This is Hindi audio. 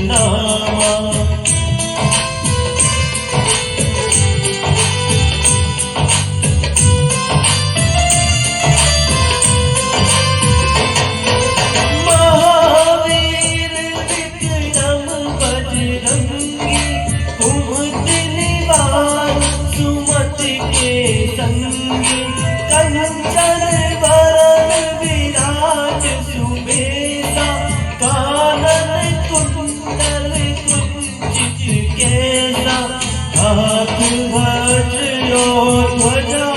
नामा। महावीर विक्रम बजरंगी कुमति निवार सुमति के संगी। कंचन वरण विराज सुबेसा कानन कुंडल कुंचित केसा। हाथ वज्र और ध्वजा